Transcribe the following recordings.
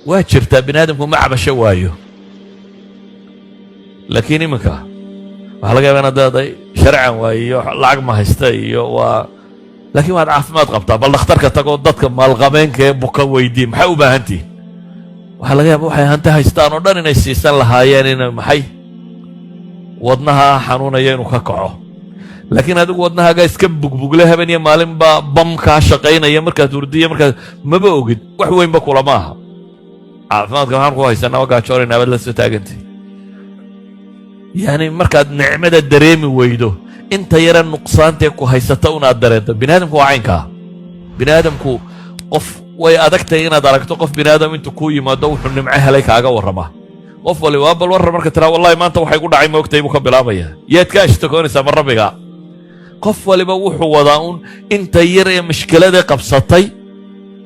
waa jirtaa bini aadamku ma cabasho waayo, laakiin iminka waxaa laga yaabaa inaad leedahay sharcan waaye iyo lacag ma haysta iyo waa, laakiin waad caafimaad qabtaa. bal dhakhtarka tagoo dadka maalqabeenka ee buka weydii maxay u baahantihin. waxaa laga yaaba waxay hanti haystaan oo dhan inay siisan lahaayeen ina maxay wadnaha xanuunaya inuu ka kaco, laakiin adigu wadnahaaga iska bugbugle haben iyo maalinbaa bam kaa shaqaynaya markaad hurdiya markaad maba ogid, wax weynba kulama aha. caafimaadka maxaan ku haysanaa waa gaajoorayna abaad la soo taagantay. yacni markaad nicmada dareemi weydo inta yara nuqsaantee ku haysata unaad dareento. bini aadamku waa caynkaa. bini aadamku qof way adagtahay inaad aragto qof bini aadam intuu kuu yimaado wuxuu nimco helay kaaga warramaa. qof waliba waa bal warran marka tiraa wallahi maanta waxay ku dhacay moogtay buu ka bilaabaya. yaad ka ashtakoonaysaa ma rabbiga? qof waliba wuxuu wadaa un inta yar ee mushkiladee qabsatay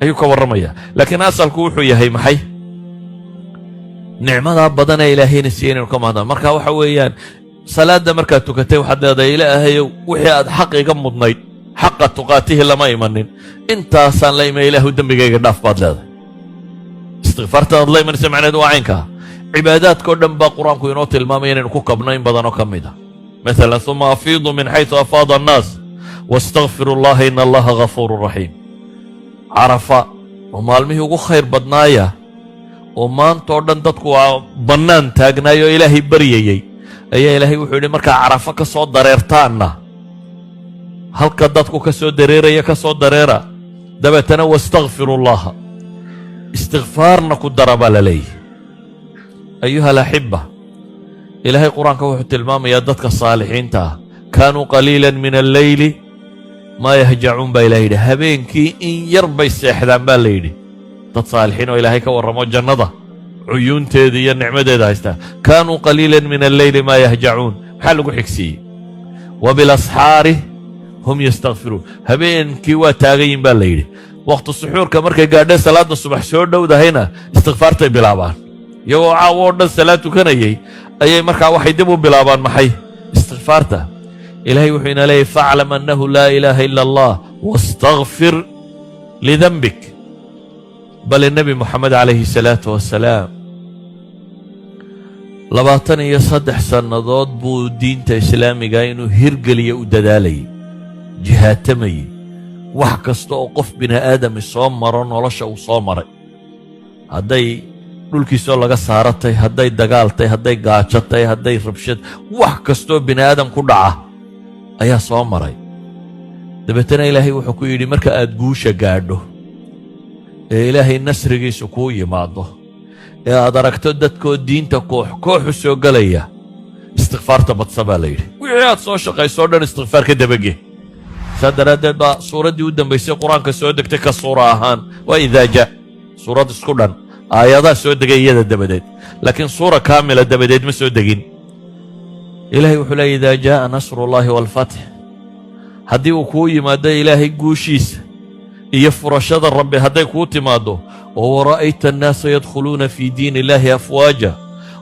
ayuu ka warramaya. laakiin asalku wuxuu yahay maxay? nicmadaa badan ee ilaahayna siiyey inaynu ka mahadnaqo. marka waxa weeyaan salaadda markaad tukatay waxaad leedahay ilaahayow wixii aad xaq iga mudnayd xaqa tuqaatihi lama imanin, intaasaan la imay ilaahu dembigayga dhaaf baad leedahay. istikfaartaad la imanaysa macnaheedu waa caynkaa. cibaadaadkao dhan baa qur-aanku inoo tilmaamaya inaynu ku kabno in badanoo ka mid a. مثلا ثم أفيضوا من حيث أفاض الناس واستغفروا الله إن الله غفور رحيم. عرفة ومالمه ugu khayr badnaaya oo maantoo dhan dadku waa bannaan taagnaayo ilaahay baryayey ayaa ilaahay wuxuu yidhi markaa carafa ka soo dareertaanna halka dadku ka soo dareeraya ka soo dareera dabeetana wastakfiru llaha istikfaarna ku dara baa la leeyahy. ayuha alaxiba, ilaahay qur-aanka wuxuu tilmaamayaa dadka saalixiinta ah kaanuu qaliilan min alleyli maa yahjacuun baa ilahay yidhi. habeenkii in yar bay seexdaan baa la yidhi. dad saalixiin oo ilaahay ka warramo jannada cuyuunteeda iyo nicmadeeda haystaa. kaanuu qaliilan min alleyli maa yahjacuun. maxaa lagu xigsiiyey? wabilasxaari hum yastakfiruun. habeenkii waa taagayin baa la yidhi. wakhti suxuurka markay gaadheen salaadda subax soo dhowdahayna istikfaartay bilaabaan. iyagoo caawo oo dhan salaad tukanayay ayay markaa waxay dib u bilaabaan maxay? istikfaarta. ilaahay wuxuu ina leeyahy faclam annahu laa ilaaha ila allah wastakfir lidanbik. bale nebi moxamed calayhi salaatu wasalaam 23 sannadood buu diinta islaamiga inuu hirgeliya u dadaalayay, jihaatamayey. wax kasta oo qof bini aadami soo maro nolosha uu soo maray, hadday dhulkiisoo laga saaratay, hadday dagaaltay, hadday gaajatay, hadday rabshad, wax kastoo bini aadam ku dhaca ayaa soo maray. dabeetana ilaahay wuxuu ku yidhi marka aad guusha gaadho ee ilaahay nasrigiisu kuu yimaado ee aad aragto dadkoo diinta koox kooxu soo gelaya, istikfaarta badsa baa la yidhi. wixii aad soo shaqaysoo dhan istikfaar ka dabage. saa daraaddeed baa suuraddii u dambaysay qur-aanka soo degtay ka suura ahaan waa idaa jaa, suurad isku dhan aayadaa soo degay iyada dabadeed, laakiin suura kaamila dabadeed ma soo degin. ilaahay wuxuu leeyay idaa jaaa nasrullaahi waalfatx. haddii uu kuu yimaado ilaahay guushiisa iyo furashada rabbi hadday kuu timaaddo oo wara'ayta annaasa yadkhuluuna fii diin illaahi afwaaja,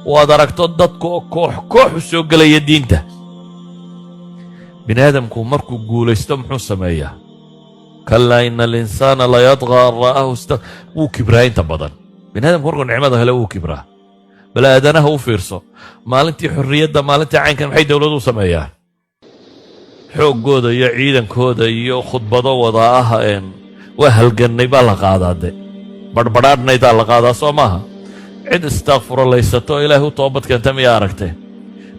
oo aad aragto dadka oo koox koox u soo gelaya diinta. bini aadamku markuu guulaysto muxuu sameeyaa? kallaa ina alinsaana layadqaa an ra'aahu wuu kibraa inta badan. bini aadamku markuu nicmada hele wuu kibraa. bal aadanaha u fiirso, maalintii xorriyadda, maalintii caynkan maxay dowladuhu sameeyaan? xooggooda iyo ciidankooda iyo khudbado wada ah waa halgannay baa la qaadaa, de badhbadhaadhnaydaa la qaadaa soo maaha. cid istaakfuralaysato ilaahay u toobad keenta miyaa aragtee?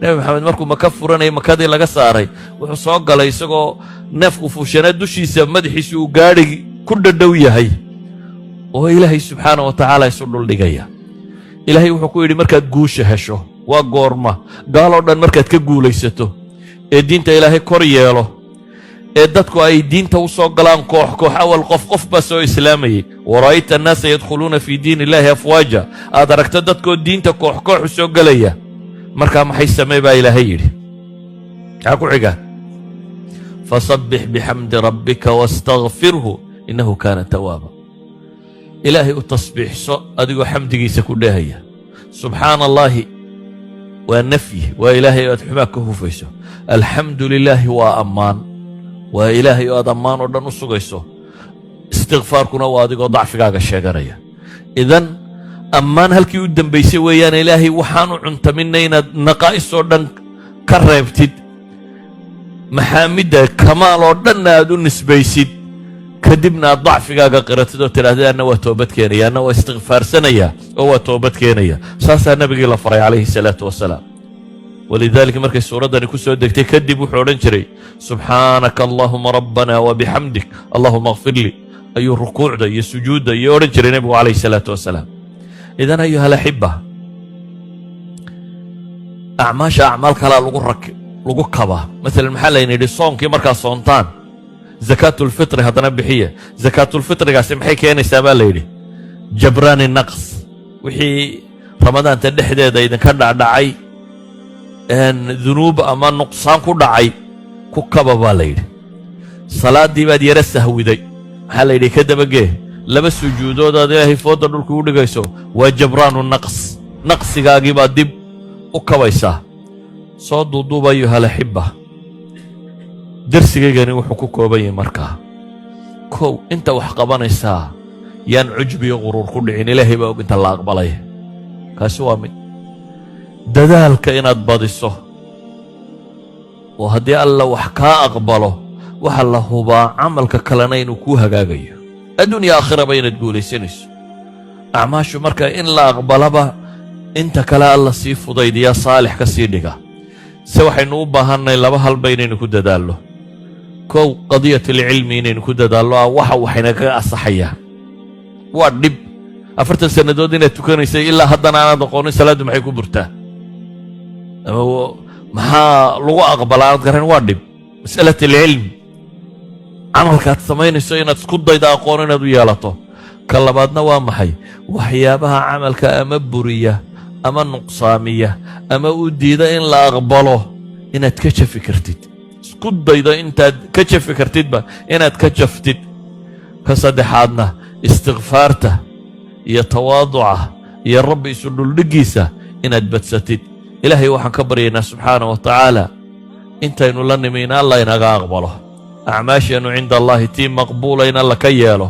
nebi maxamed markuu maka furanayay, makadii laga saaray, wuxuu soo galay isagoo neefku fuushanaa dushiisa madaxiisu uu gaadhi ku dhadhow yahay oo ilaahay subxaana wa tacaala isu dhuldhigaya. ilaahay wuxuu ku yidhi markaad guusha hesho, waa goorma? gaaloo dhan markaad ka guulaysato ee diinta ilaahay kor yeelo ee dadku ay diinta u soo galaan koox koox. awal qof qof baa soo islaamayey. wara'ayta annaasa yadkhuluuna fii diin illaahi afwaaja. aad aragto dadkoo diinta koox koox u soo gelaya, markaa maxay samee baa ilaahay yidhi? maxaa ku xiga? fasabbix bixamdi rabbika wastakfirhu innahu kaana tawaaba. ilaahay u tasbiixso adigoo xamdigiisa ku dheehaya. subxaana allaahi waa nafyi, waa ilaahay oo aad xumaa ka hufayso. alxamdu lilaahi waa ammaan, waa ilaahay oo aad ammaan oo dhan u sugayso. istikfaarkuna waa adigoo dacfigaaga sheeganaya. idan ammaan halkii u dambaysay weeyaan ilaahay waxaanu cuntaminna inaad naqaa'is oo dhan ka reebtid maxaamidda kamaal oo dhanna aad u nisbaysid kadibna aad dacfigaaga qiratid oo tidhahdid anna waa toobad keenaya anna waa istikfaarsanaya oo waa toobad keenaya saasaa nabigii la faray calayhi salaatu wasalaam walidaalika markay suuraddani ku soo degtay kadib wuxuu odhan jiray subxaanaka allahuma rabbana wabixamdik allahuma akfir lii ayuu rukuucda iyo sujuudda iyo odhan jiray nebigu calayhi salaatu wasalaam idan ayuha alaxiba acmaasha acmaal kalaa lagu kabaa maalan maxaa layna yidhi soonkii markaad soontaan zakaatulfitri haddana bixiya zakaatulfitrigaasi maxay keenaysaa baa layidhi jabraani naqs wixii ramadaanta dhexdeeda idinka dhacdhacay dunuub ama nuqsaan ku dhacay ku kaba baa layidhi salaaddii baad yara sahwiday maxaa layidhi ka dabagee laba sujuudood aad ilaahay foodda dhulka u dhigayso waa jabraanu naqs naqsigaagii baad dib u kabaysaa soo duuduuba ayuha alaxiba darsigaygani wuxuu ku kooban yahay markaa kow inta wax qabanaysaa yaan cujbiyo quruur ku dhicin ilaahay baa og inta la aqbalay kaasi waa mid dadaalka inaad badiso oo haddii alla wax kaa aqbalo waxa la hubaa camalka kalena inuu kuu hagaagayo adduunya aakhiraba inaad guulaysanayso acmaashu marka in la aqbalaba inta kale alla sii fudaydiyaa saalix ka sii dhiga se waxaynu u baahannahay laba halba inaynu ku dadaallo kow qadiyatulcilmi inaynu ku dadaallo waxa waxayna kaga asaxayaa waa dhib 40 sannadood inaad tukanaysay ilaa haddana aanaad aqoonin salaaddu maxay ku burtaa ama maxaa lagu aqbalaa aad garan waa dhib mas'alatilcilmi camalkaad samaynayso inaad isku dayda aqoon inaad u yeelato ka labaadna waa maxay waxyaabaha camalka ama buriya ama nuqsaamiya ama u diida in la aqbalo inaad ka jafi kartid isku daydo intaad ka jafi kartidba inaad ka jaftid ka saddexaadna istikfaarta iyo tawaaduca iyo rabbi isu dhuldhiggiisa inaad badsatid ilaahay waxaan ka baryaynaa subxaana wa tacaala intaynu la nimiin alla inaga aqbalo acmaasheennu cinda allaahi tii maqbuula in alla ka yeelo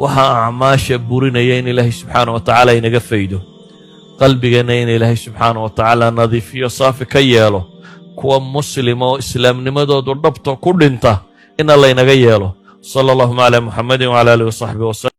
waxaa acmaasha burinaya in ilaahay subxaana wa tacaala inaga faydo qalbigeenna in ilaahay subxaana wa tacaala nadiifiyo saafi ka yeelo kuwa muslima oo islaamnimadoodu dhabta ku dhinta in alla inaga yeelo sala allahuma calaa muxamadin wacala aalihi wasaxbihi wasallam